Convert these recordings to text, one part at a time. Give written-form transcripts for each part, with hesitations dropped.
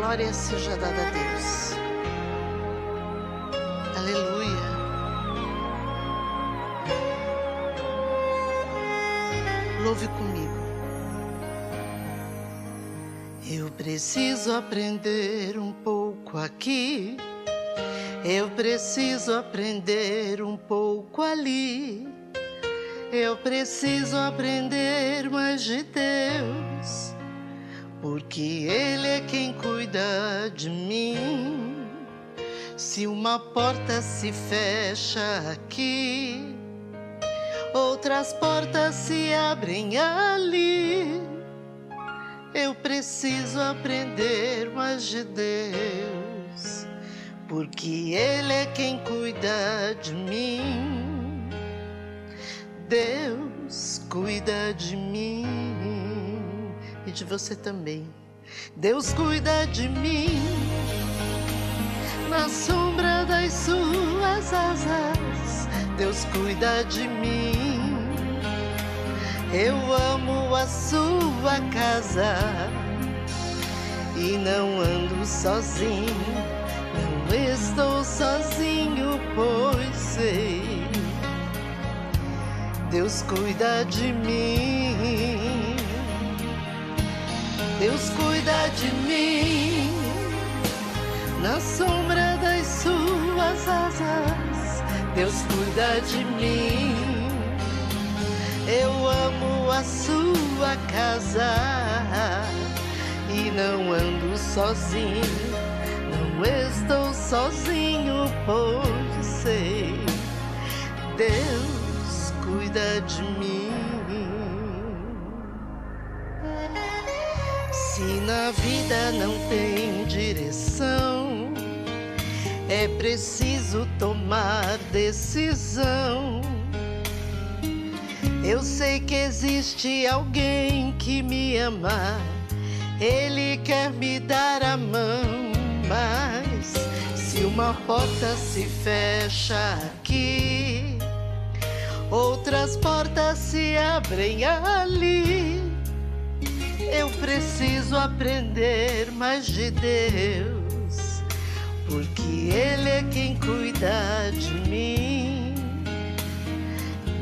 Glória seja dada a Deus. Aleluia. Louve comigo. Eu preciso aprender um pouco aqui. Eu preciso aprender um pouco ali. Eu preciso aprender mais de Deus, porque Ele é quem cuida de mim. Se uma porta se fecha aqui, outras portas se abrem ali. Eu preciso aprender mais de Deus, porque Ele é quem cuida de mim. Deus cuida de mim e de você também. Deus cuida de mim na sombra das suas asas. Deus cuida de mim. Eu amo a sua casa e não ando sozinho. Não estou sozinho, pois sei. Deus cuida de mim. Deus cuida de mim na sombra das suas asas. Deus cuida de mim. Eu amo a sua casa e não ando sozinho. Não estou sozinho, pois sei. Deus cuida de mim. Se na vida não tem direção, é preciso tomar decisão. Eu sei que existe alguém que me ama, Ele quer me dar a mão, mas se uma porta se fecha aqui, outras portas se abrem ali. Eu preciso aprender mais de Deus, porque Ele é quem cuida de mim.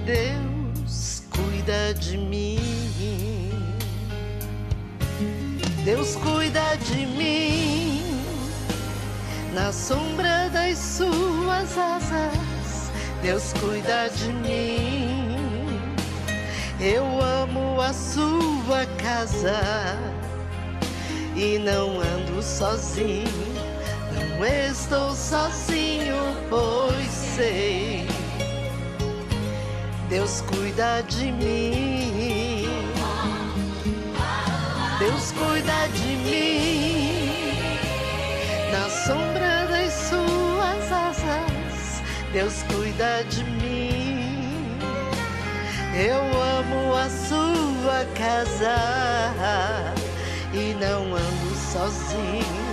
Deus cuida de mim. Deus cuida de mim na sombra das suas asas. Deus cuida de mim. Eu amo a sua casa e não ando sozinho. Não estou sozinho, pois sei. Deus cuida de mim. Deus cuida de mim na sombra das suas asas. Deus cuida de mim. Eu amo a sua casa e não ando sozinho.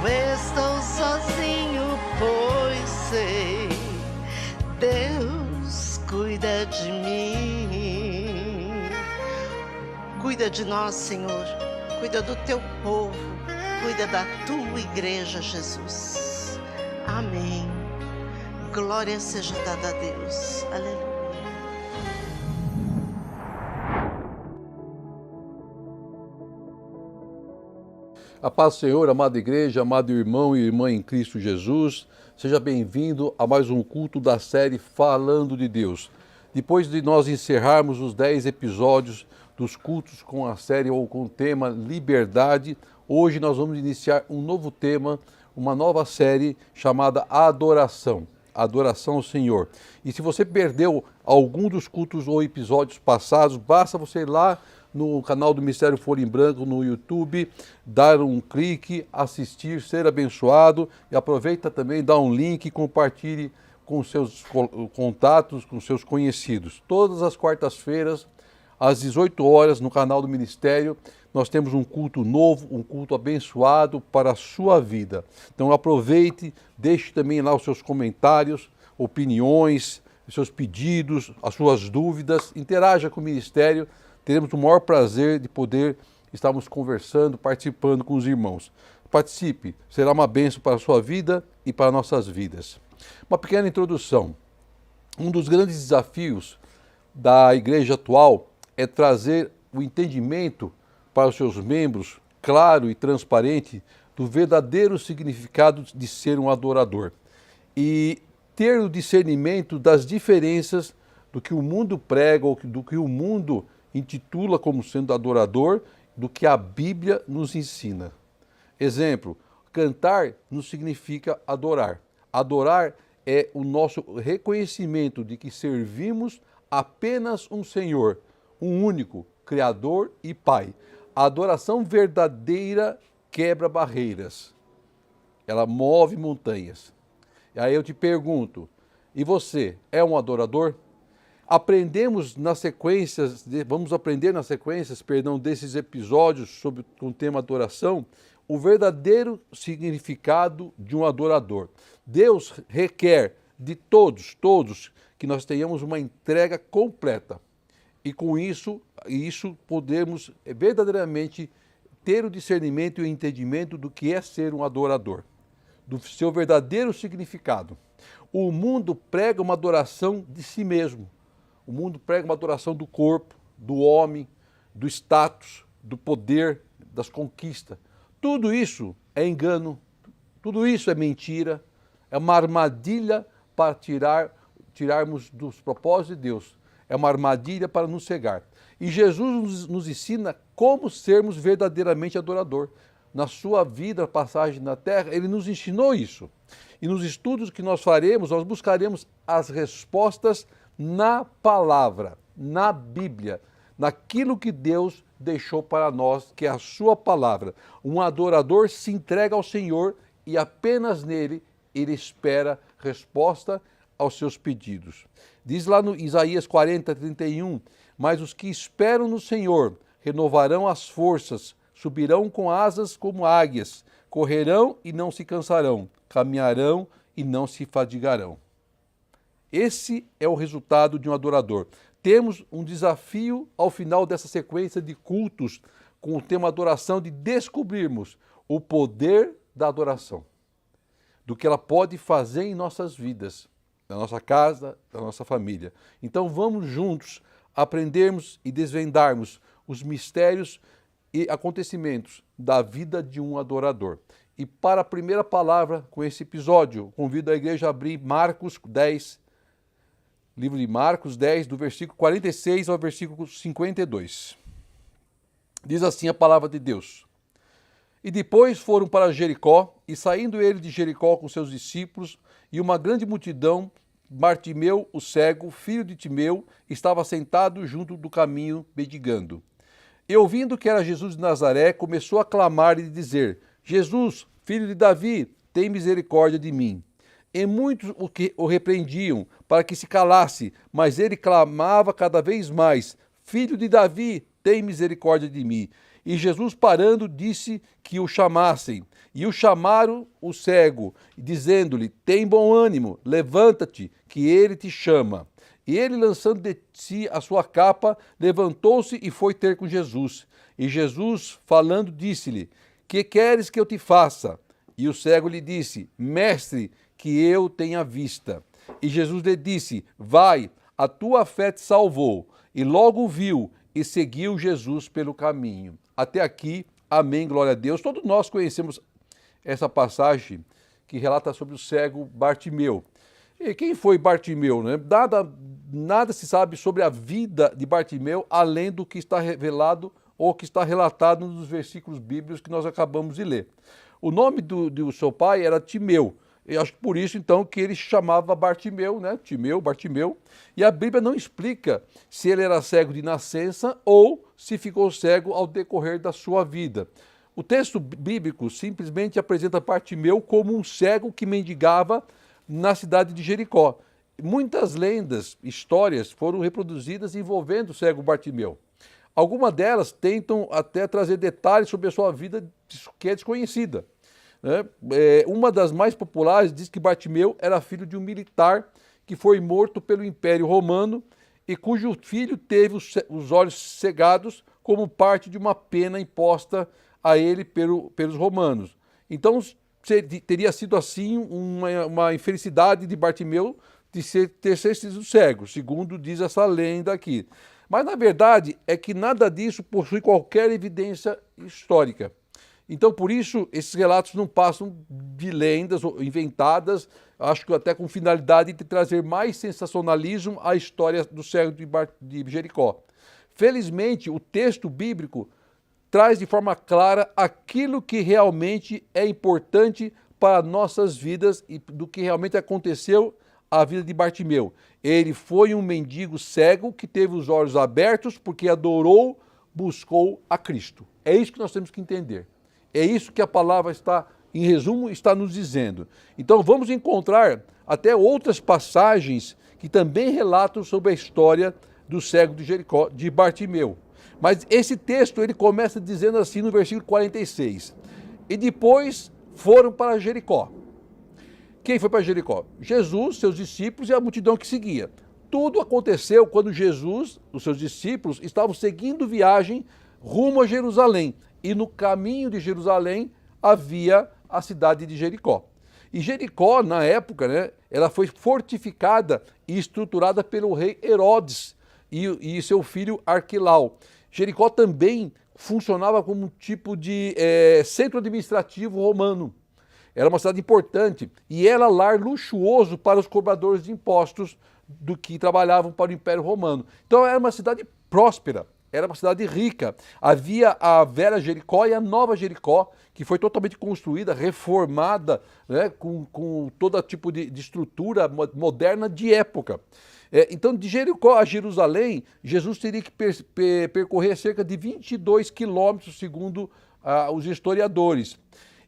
Não estou sozinho, pois sei. Deus cuida de mim. Cuida de nós, Senhor. Cuida do teu povo. Cuida da tua igreja, Jesus. Amém. Glória seja dada a Deus. Aleluia. A paz do Senhor, amada igreja, amado irmão e irmã em Cristo Jesus, seja bem-vindo a mais um culto da série Falando de Deus. Depois de nós encerrarmos os 10 episódios dos cultos com a série ou com o tema Liberdade, hoje nós vamos iniciar um novo tema, uma nova série chamada Adoração. Adoração ao Senhor. E se você perdeu algum dos cultos ou episódios passados, basta você ir lá no canal do Ministério Folha em Branco no YouTube, dar um clique, assistir, ser abençoado e aproveita também, dá um link e compartilhe com seus contatos, com seus conhecidos. Todas as quartas-feiras, às 18 horas, no canal do Ministério, nós temos um culto novo, um culto abençoado para a sua vida. Então aproveite, deixe também lá os seus comentários, opiniões, os seus pedidos, as suas dúvidas, interaja com o Ministério. Teremos o maior prazer de poder estarmos conversando, participando com os irmãos. participe, será uma bênção para a sua vida e para nossas vidas. Uma pequena introdução. Um dos grandes desafios da igreja atual é trazer o entendimento para os seus membros claro e transparente do verdadeiro significado de ser um adorador e ter o discernimento das diferenças do que o mundo prega ou do que o mundo intitula como sendo adorador, do que a Bíblia nos ensina. Exemplo, cantar não significa adorar. Adorar é o nosso reconhecimento de que servimos apenas um Senhor, um único, Criador e Pai. A adoração verdadeira quebra barreiras. Ela move montanhas. E aí eu te pergunto, e você é um adorador? Vamos aprender nas sequências, desses episódios sobre o tema adoração, o verdadeiro significado de um adorador. Deus requer de todos, que nós tenhamos uma entrega completa. E com isso podemos verdadeiramente ter o discernimento e o entendimento do que é ser um adorador, do seu verdadeiro significado. O mundo prega uma adoração de si mesmo. O mundo prega uma adoração do corpo, do homem, do status, do poder, das conquistas. Tudo isso é engano, tudo isso é mentira, é uma armadilha para tirarmos dos propósitos de Deus. É uma armadilha para nos cegar. E Jesus nos ensina como sermos verdadeiramente adorador. Na sua vida, passagem na terra, ele nos ensinou isso. E nos estudos que nós faremos, nós buscaremos as respostas na palavra, na Bíblia, naquilo que Deus deixou para nós, que é a sua palavra. Um adorador se entrega ao Senhor e apenas nele ele espera resposta aos seus pedidos. Diz lá no Isaías 40:31, mas os que esperam no Senhor renovarão as forças, subirão com asas como águias, correrão e não se cansarão, caminharão e não se fadigarão. Esse é o resultado de um adorador. Temos um desafio ao final dessa sequência de cultos com o tema adoração, de descobrirmos o poder da adoração, do que ela pode fazer em nossas vidas, na nossa casa, na nossa família. Então vamos juntos aprendermos e desvendarmos os mistérios e acontecimentos da vida de um adorador. E para a primeira palavra com esse episódio, convido a igreja a abrir Marcos 10, livro de Marcos 10, do versículo 46 ao versículo 52. Diz assim a palavra de Deus. E depois foram para Jericó, e saindo ele de Jericó com seus discípulos e uma grande multidão, Bartimeu, o cego, filho de Timeu, estava sentado junto do caminho, mendigando. E ouvindo que era Jesus de Nazaré, começou a clamar e dizer, Jesus, filho de Davi, tem misericórdia de mim. E muitos o repreendiam para que se calasse, mas ele clamava cada vez mais, Filho de Davi, tem misericórdia de mim. E Jesus, parando, disse que o chamassem. E o chamaram o cego, dizendo-lhe, tem bom ânimo, levanta-te, que ele te chama. E ele, lançando de si a sua capa, levantou-se e foi ter com Jesus. E Jesus, falando, disse-lhe, que queres que eu te faça? E o cego lhe disse, Mestre, que eu tenha vista. E Jesus lhe disse, vai, a tua fé te salvou. E logo viu e seguiu Jesus pelo caminho. Até aqui, amém, glória a Deus. Todos nós conhecemos essa passagem que relata sobre o cego Bartimeu. E quem foi Bartimeu? Né? Nada se sabe sobre a vida de Bartimeu, além do que está revelado ou que está relatado nos versículos bíblicos que nós acabamos de ler. O nome do seu pai era Timeu. Eu acho que por isso, então, que ele chamava Bartimeu, né? Bartimeu. E a Bíblia não explica se ele era cego de nascença ou se ficou cego ao decorrer da sua vida. O texto bíblico simplesmente apresenta Bartimeu como um cego que mendigava na cidade de Jericó. Muitas lendas, histórias foram reproduzidas envolvendo o cego Bartimeu. Algumas delas tentam até trazer detalhes sobre a sua vida que é desconhecida. Uma das mais populares diz que Bartimeu era filho de um militar que foi morto pelo Império Romano e cujo filho teve os olhos cegados como parte de uma pena imposta a ele pelos romanos. Então teria sido assim uma infelicidade de Bartimeu de ter sido cego, segundo diz essa lenda aqui. Mas na verdade é que nada disso possui qualquer evidência histórica. Então, por isso, esses relatos não passam de lendas inventadas, acho que até com finalidade de trazer mais sensacionalismo à história do cego de Jericó. Felizmente, o texto bíblico traz de forma clara aquilo que realmente é importante para nossas vidas e do que realmente aconteceu à vida de Bartimeu. Ele foi um mendigo cego que teve os olhos abertos porque adorou, buscou a Cristo. É isso que nós temos que entender. É isso que a palavra está, em resumo, está nos dizendo. Então vamos encontrar até outras passagens que também relatam sobre a história do cego de Jericó, de Bartimeu. Mas esse texto ele começa dizendo assim no versículo 46. E depois foram para Jericó. Quem foi para Jericó? Jesus, seus discípulos e a multidão que seguia. Tudo aconteceu quando Jesus, os seus discípulos, estavam seguindo viagem rumo a Jerusalém. E no caminho de Jerusalém havia a cidade de Jericó. E Jericó, na época, ela foi fortificada e estruturada pelo rei Herodes e seu filho Arquelau. Jericó também funcionava como um tipo de centro administrativo romano. Era uma cidade importante e era lar luxuoso para os cobradores de impostos do que trabalhavam para o Império Romano. Então era uma cidade próspera. Era uma cidade rica. Havia a velha Jericó e a nova Jericó, que foi totalmente construída, reformada, com todo tipo de estrutura moderna de época. Então, de Jericó a Jerusalém, Jesus teria que percorrer cerca de 22 quilômetros, segundo os historiadores.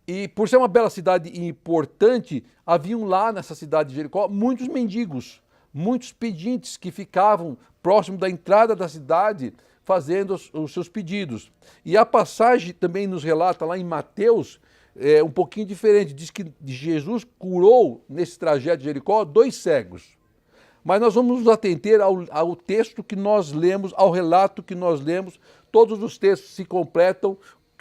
E por ser uma bela cidade importante, haviam lá nessa cidade de Jericó muitos mendigos, muitos pedintes que ficavam próximo da entrada da cidade, fazendo os seus pedidos. E a passagem também nos relata lá em Mateus, um pouquinho diferente, diz que Jesus curou nesse trajeto de Jericó 2 cegos. Mas nós vamos nos atentar ao texto que nós lemos, ao relato que nós lemos. Todos os textos se completam,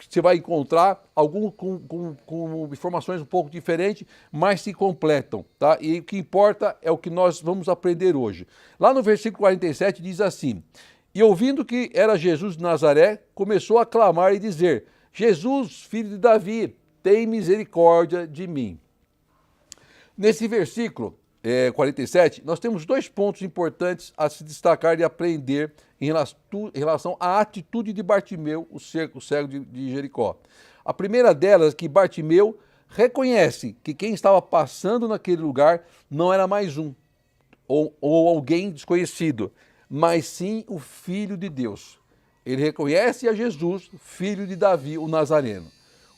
você vai encontrar, alguns com informações um pouco diferentes, mas se completam, tá? E o que importa é o que nós vamos aprender hoje. Lá no versículo 47 diz assim: e ouvindo que era Jesus de Nazaré, começou a clamar e dizer: Jesus, filho de Davi, tem misericórdia de mim. Nesse versículo 47, nós temos 2 pontos importantes a se destacar e aprender em relação à atitude de Bartimeu, o cego de Jericó. A primeira delas é que Bartimeu reconhece que quem estava passando naquele lugar não era mais ou alguém desconhecido, mas sim o Filho de Deus. Ele reconhece a Jesus, filho de Davi, o Nazareno.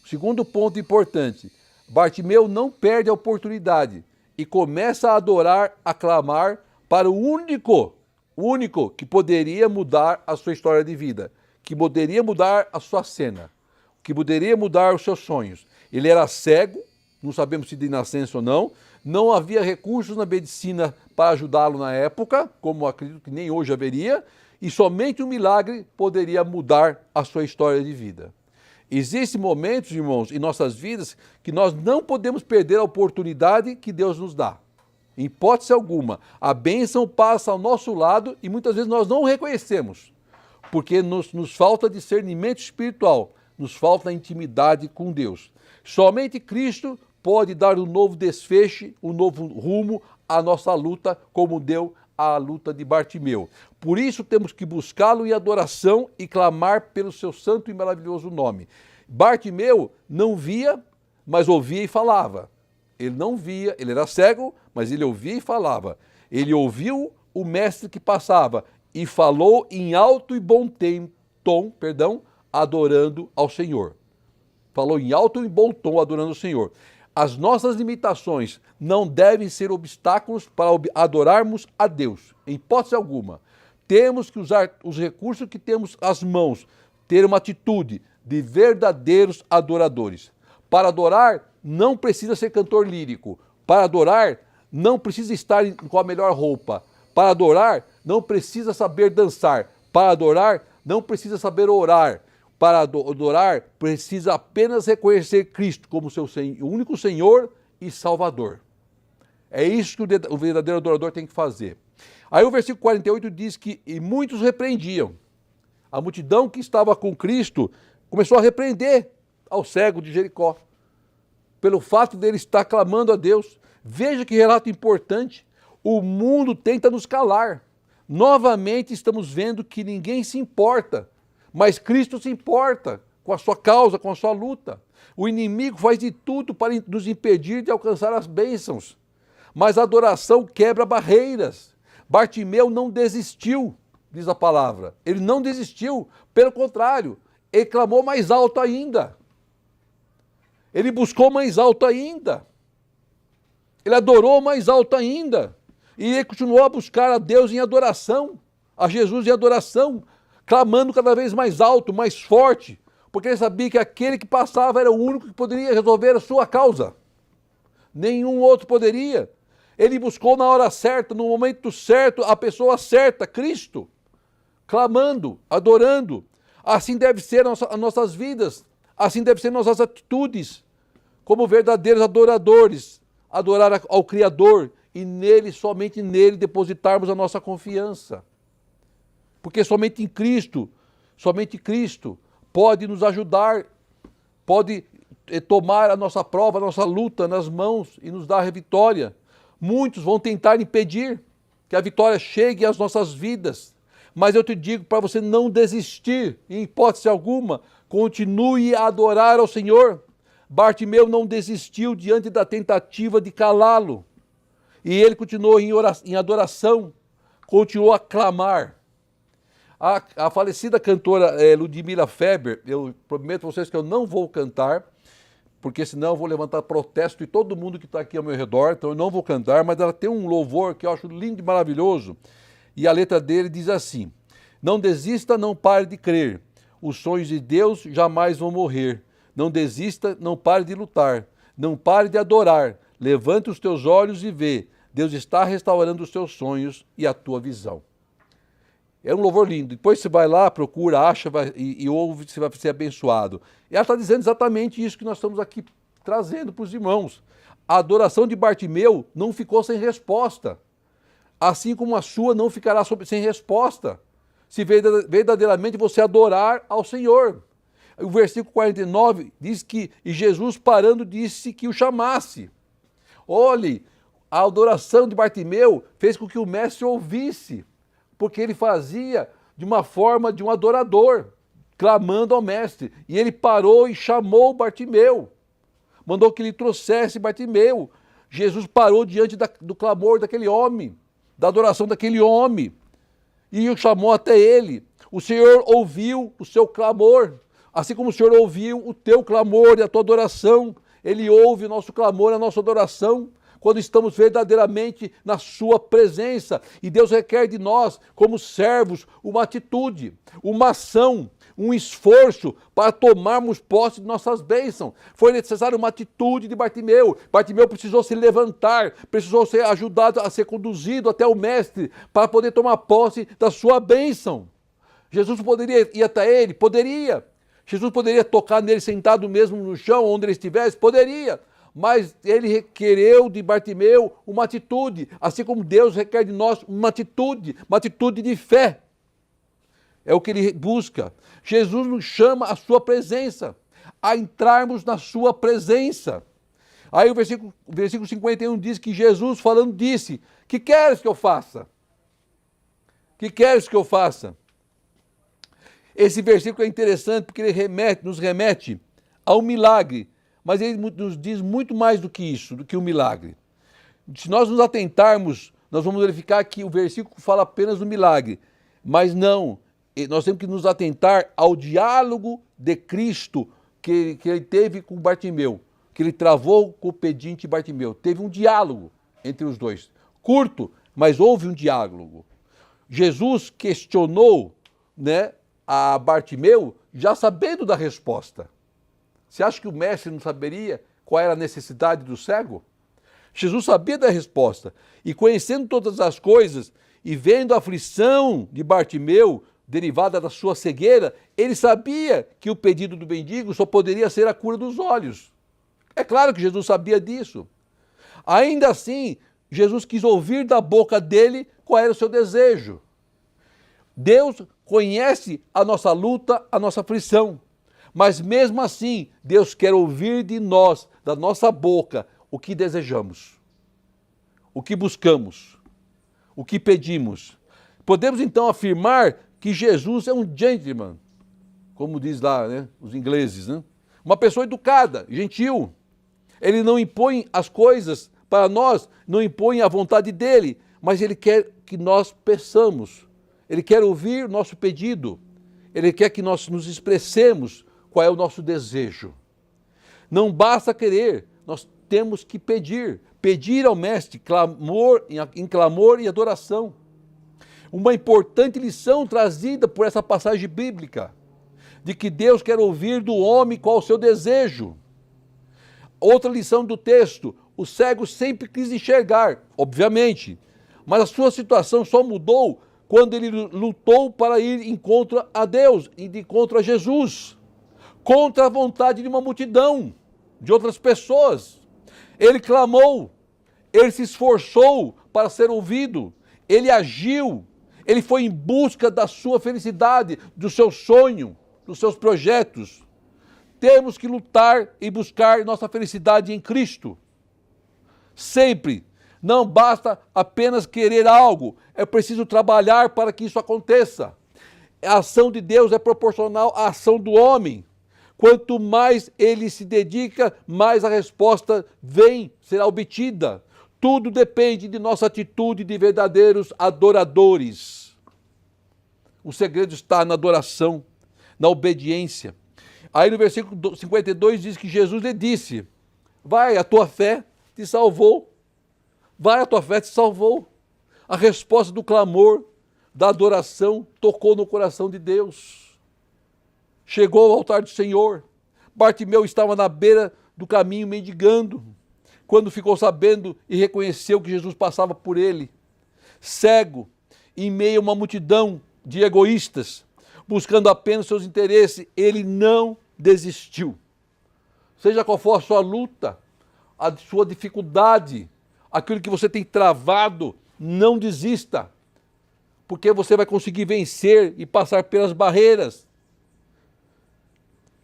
O segundo ponto importante, Bartimeu não perde a oportunidade e começa a adorar, a clamar para o único que poderia mudar a sua história de vida, que poderia mudar a sua cena, que poderia mudar os seus sonhos. Ele era cego, não sabemos se de nascença ou não havia recursos na medicina para ajudá-lo na época, como acredito que nem hoje haveria, e somente um milagre poderia mudar a sua história de vida. Existem momentos, irmãos, em nossas vidas que nós não podemos perder a oportunidade que Deus nos dá. Em hipótese alguma, a bênção passa ao nosso lado e muitas vezes nós não o reconhecemos, porque nos falta discernimento espiritual, nos falta intimidade com Deus. Somente Cristo pode dar um novo desfecho, um novo rumo à nossa luta, como deu a luta de Bartimeu. Por isso temos que buscá-lo em adoração e clamar pelo seu santo e maravilhoso nome. Bartimeu não via, mas ouvia e falava. Ele não via, ele era cego, mas ele ouvia e falava. Ele ouviu o mestre que passava e falou em alto e bom tom, adorando ao Senhor. Falou em alto e bom tom, adorando ao Senhor. As nossas limitações não devem ser obstáculos para adorarmos a Deus, em hipótese alguma. Temos que usar os recursos que temos às mãos, ter uma atitude de verdadeiros adoradores. Para adorar, não precisa ser cantor lírico. Para adorar, não precisa estar com a melhor roupa. Para adorar, não precisa saber dançar. Para adorar, não precisa saber orar. para adorar, precisa apenas reconhecer Cristo como seu único Senhor e Salvador. É isso que o verdadeiro adorador tem que fazer. Aí o versículo 48 diz que e muitos repreendiam. A multidão que estava com Cristo começou a repreender ao cego de Jericó, pelo fato dele estar clamando a Deus. Veja que relato importante. O mundo tenta nos calar. Novamente estamos vendo que ninguém se importa, mas Cristo se importa com a sua causa, com a sua luta. O inimigo faz de tudo para nos impedir de alcançar as bênçãos, mas a adoração quebra barreiras. Bartimeu não desistiu, diz a palavra. Ele não desistiu, pelo contrário, ele clamou mais alto ainda. Ele buscou mais alto ainda. Ele adorou mais alto ainda. E ele continuou a buscar a Deus em adoração, a Jesus em adoração, clamando cada vez mais alto, mais forte, porque ele sabia que aquele que passava era o único que poderia resolver a sua causa. Nenhum outro poderia. Ele buscou na hora certa, no momento certo, a pessoa certa, Cristo, clamando, adorando. Assim deve ser as nossas vidas, assim devem ser nossas atitudes, como verdadeiros adoradores, adorar ao Criador e nele, somente nele, depositarmos a nossa confiança. Porque somente em Cristo, somente Cristo pode nos ajudar, pode tomar a nossa prova, a nossa luta nas mãos e nos dar a vitória. Muitos vão tentar impedir que a vitória chegue às nossas vidas, mas eu te digo para você não desistir, em hipótese alguma, continue a adorar ao Senhor. Bartimeu não desistiu diante da tentativa de calá-lo, e ele continuou em adoração, continuou a clamar. A falecida cantora Ludmila Feber, eu prometo a vocês que eu não vou cantar, porque senão eu vou levantar protesto de todo mundo que está aqui ao meu redor, então eu não vou cantar, mas ela tem um louvor que eu acho lindo e maravilhoso, e a letra dele diz assim: não desista, não pare de crer, os sonhos de Deus jamais vão morrer, não desista, não pare de lutar, não pare de adorar, levante os teus olhos e vê, Deus está restaurando os teus sonhos e a tua visão. É um louvor lindo. Depois você vai lá, procura, acha e ouve, você vai ser abençoado. E ela está dizendo exatamente isso que nós estamos aqui trazendo para os irmãos. A adoração de Bartimeu não ficou sem resposta, assim como a sua não ficará sem resposta, se verdadeiramente você adorar ao Senhor. O versículo 49 diz que, e Jesus parando disse que o chamasse. Olhe, a adoração de Bartimeu fez com que o mestre ouvisse, porque ele fazia de uma forma de um adorador, clamando ao mestre. E ele parou e chamou Bartimeu, mandou que ele trouxesse Bartimeu. Jesus parou diante do clamor daquele homem, da adoração daquele homem, e o chamou até ele. O Senhor ouviu o seu clamor, assim como o Senhor ouviu o teu clamor e a tua adoração. Ele ouve o nosso clamor, a nossa adoração, quando estamos verdadeiramente na sua presença. E Deus requer de nós, como servos, uma atitude, uma ação, um esforço para tomarmos posse de nossas bênçãos. Foi necessário uma atitude de Bartimeu. Bartimeu precisou se levantar, precisou ser ajudado a ser conduzido até o mestre para poder tomar posse da sua bênção. Jesus poderia ir até ele? Poderia. Jesus poderia tocar nele sentado mesmo no chão, onde ele estivesse? Poderia. Mas ele requereu de Bartimeu uma atitude, assim como Deus requer de nós uma atitude de fé. É o que ele busca. Jesus nos chama à sua presença, a entrarmos na sua presença. Aí o versículo 51 diz que Jesus falando disse: que queres que eu faça? Que queres que eu faça? Esse versículo é interessante porque ele nos remete a um milagre. Mas ele nos diz muito mais do que isso, do que um milagre. Se nós nos atentarmos, nós vamos verificar que o versículo fala apenas do milagre. Mas não, nós temos que nos atentar ao diálogo de Cristo que ele teve com Bartimeu, que ele travou com o pedinte Bartimeu. Teve um diálogo entre os dois. Curto, mas houve um diálogo. Jesus questionou, a Bartimeu já sabendo da resposta. Você acha que o mestre não saberia qual era a necessidade do cego? Jesus sabia da resposta. E conhecendo todas as coisas e vendo a aflição de Bartimeu, derivada da sua cegueira, ele sabia que o pedido do mendigo só poderia ser a cura dos olhos. É claro que Jesus sabia disso. Ainda assim, Jesus quis ouvir da boca dele qual era o seu desejo. Deus conhece a nossa luta, a nossa aflição. Mas mesmo assim, Deus quer ouvir de nós, da nossa boca, o que desejamos, o que buscamos, o que pedimos. Podemos então afirmar que Jesus é um gentleman, como diz lá, né, os ingleses, né? Uma pessoa educada, gentil. Ele não impõe as coisas para nós, não impõe a vontade dele, mas ele quer que nós peçamos. Ele quer ouvir nosso pedido. Ele quer que nós nos expressemos qual é o nosso desejo. Não basta querer, nós temos que pedir. Pedir ao Mestre em clamor e adoração. Uma importante lição trazida por essa passagem bíblica, de que Deus quer ouvir do homem qual é o seu desejo. Outra lição do texto, o cego sempre quis enxergar, obviamente, mas a sua situação só mudou quando ele lutou para ir em contra a Deus, de encontro a Jesus, contra a vontade de uma multidão, de outras pessoas. Ele clamou, ele se esforçou para ser ouvido, ele agiu, ele foi em busca da sua felicidade, do seu sonho, dos seus projetos. Temos que lutar e buscar nossa felicidade em Cristo. Sempre. Não basta apenas querer algo, é preciso trabalhar para que isso aconteça. A ação de Deus é proporcional à ação do homem. Quanto mais ele se dedica, mais a resposta será obtida. Tudo depende de nossa atitude de verdadeiros adoradores. O segredo está na adoração, na obediência. Aí no versículo 52 diz que Jesus lhe disse: vai, a tua fé te salvou. Vai, a tua fé te salvou. A resposta do clamor, da adoração, tocou no coração de Deus. Chegou ao altar do Senhor. Bartimeu estava na beira do caminho mendigando, quando ficou sabendo e reconheceu que Jesus passava por ele. Cego, em meio a uma multidão de egoístas, buscando apenas seus interesses, ele não desistiu. Seja qual for a sua luta, a sua dificuldade, aquilo que você tem travado, não desista, porque você vai conseguir vencer e passar pelas barreiras.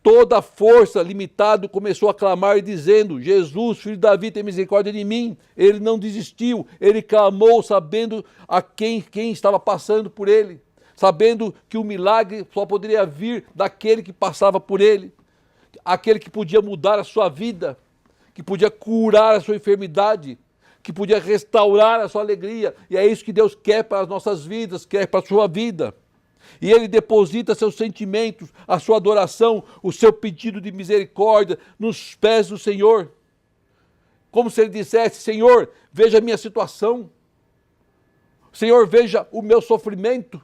Toda a força limitada começou a clamar dizendo: Jesus, filho de Davi, tem misericórdia de mim. Ele não desistiu, ele clamou sabendo a quem estava passando por ele, sabendo que o milagre só poderia vir daquele que passava por ele, aquele que podia mudar a sua vida, que podia curar a sua enfermidade, que podia restaurar a sua alegria. E é isso que Deus quer para as nossas vidas, quer para a sua vida. E ele deposita seus sentimentos, a sua adoração, o seu pedido de misericórdia nos pés do Senhor. Como se ele dissesse: Senhor, veja a minha situação. Senhor, veja o meu sofrimento.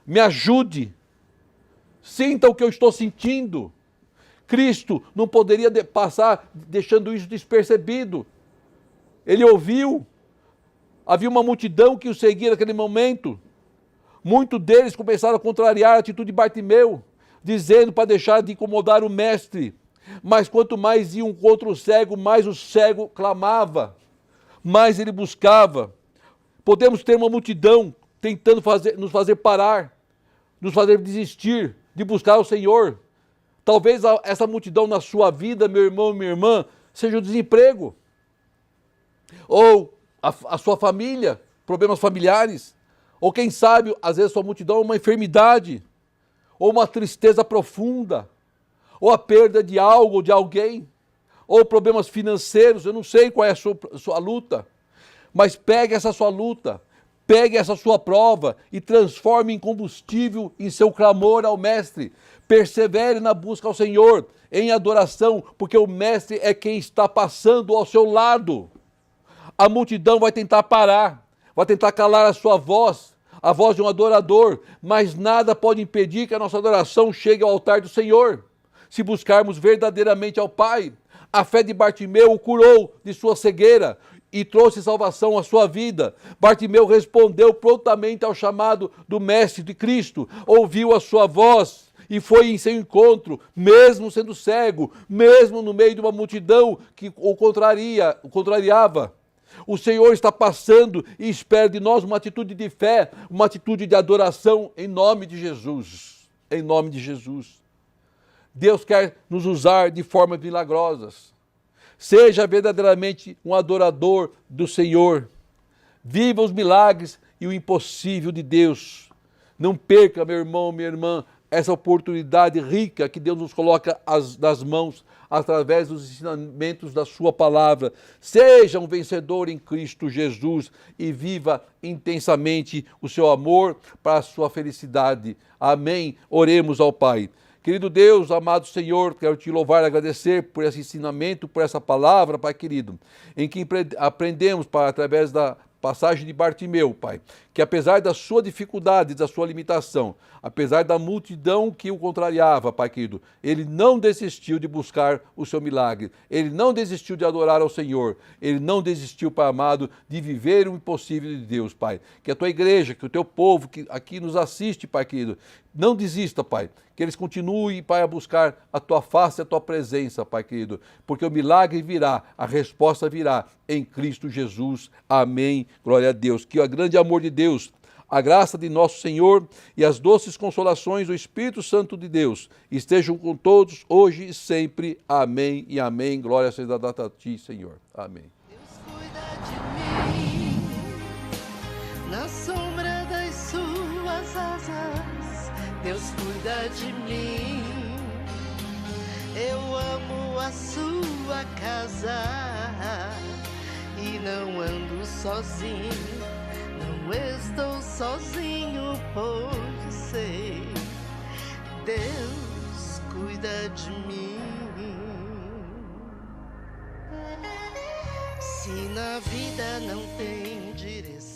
Me ajude. Sinta o que eu estou sentindo. Cristo não poderia passar deixando isso despercebido. Ele ouviu. Havia uma multidão que o seguia naquele momento. Muitos deles começaram a contrariar a atitude de Bartimeu, dizendo para deixar de incomodar o mestre. Mas quanto mais iam contra o cego, mais o cego clamava, mais ele buscava. Podemos ter uma multidão tentando nos fazer parar, nos fazer desistir de buscar o Senhor. Talvez essa multidão na sua vida, meu irmão, minha irmã, seja o desemprego. Ou a sua família, problemas familiares. Ou quem sabe, às vezes, a sua multidão é uma enfermidade, ou uma tristeza profunda, ou a perda de algo ou de alguém, ou problemas financeiros. Eu não sei qual é a sua luta, mas pegue essa sua luta, pegue essa sua prova e transforme em combustível em seu clamor ao Mestre. Persevere na busca ao Senhor, em adoração, porque o Mestre é quem está passando ao seu lado. A multidão vai tentar parar, vai tentar calar a sua voz, a voz de um adorador, mas nada pode impedir que a nossa adoração chegue ao altar do Senhor. Se buscarmos verdadeiramente ao Pai, a fé de Bartimeu o curou de sua cegueira e trouxe salvação à sua vida. Bartimeu respondeu prontamente ao chamado do Mestre de Cristo, ouviu a sua voz e foi em seu encontro, mesmo sendo cego, mesmo no meio de uma multidão que o contrariava. O Senhor está passando e espera de nós uma atitude de fé, uma atitude de adoração em nome de Jesus. Em nome de Jesus. Deus quer nos usar de formas milagrosas. Seja verdadeiramente um adorador do Senhor. Viva os milagres e o impossível de Deus. Não perca, meu irmão, minha irmã, essa oportunidade rica que Deus nos coloca nas mãos através dos ensinamentos da sua palavra. Seja um vencedor em Cristo Jesus e viva intensamente o seu amor para a sua felicidade. Amém. Oremos ao Pai. Querido Deus, amado Senhor, quero te louvar e agradecer por esse ensinamento, por essa palavra, Pai querido, em que aprendemos, Pai, através da passagem de Bartimeu, Pai, que apesar da sua dificuldade, da sua limitação, apesar da multidão que o contrariava, Pai querido, ele não desistiu de buscar o seu milagre, ele não desistiu de adorar ao Senhor, ele não desistiu, Pai amado, de viver o impossível de Deus, Pai. Que a tua igreja, que o teu povo que aqui nos assiste, Pai querido, não desista, Pai, que eles continuem, Pai, a buscar a tua face, a tua presença, Pai querido, porque o milagre virá, a resposta virá em Cristo Jesus. Amém. Glória a Deus. Que o grande amor de Deus, a graça de nosso Senhor e as doces consolações do Espírito Santo de Deus estejam com todos hoje e sempre. Amém e amém. Glória seja dada a ti, Senhor. Amém. Deus cuida de mim, na sombra das suas asas. Deus cuida de mim. Eu amo a sua casa e não ando sozinho. Não estou sozinho, pois sei, Deus cuida de mim. Se na vida não tem direção,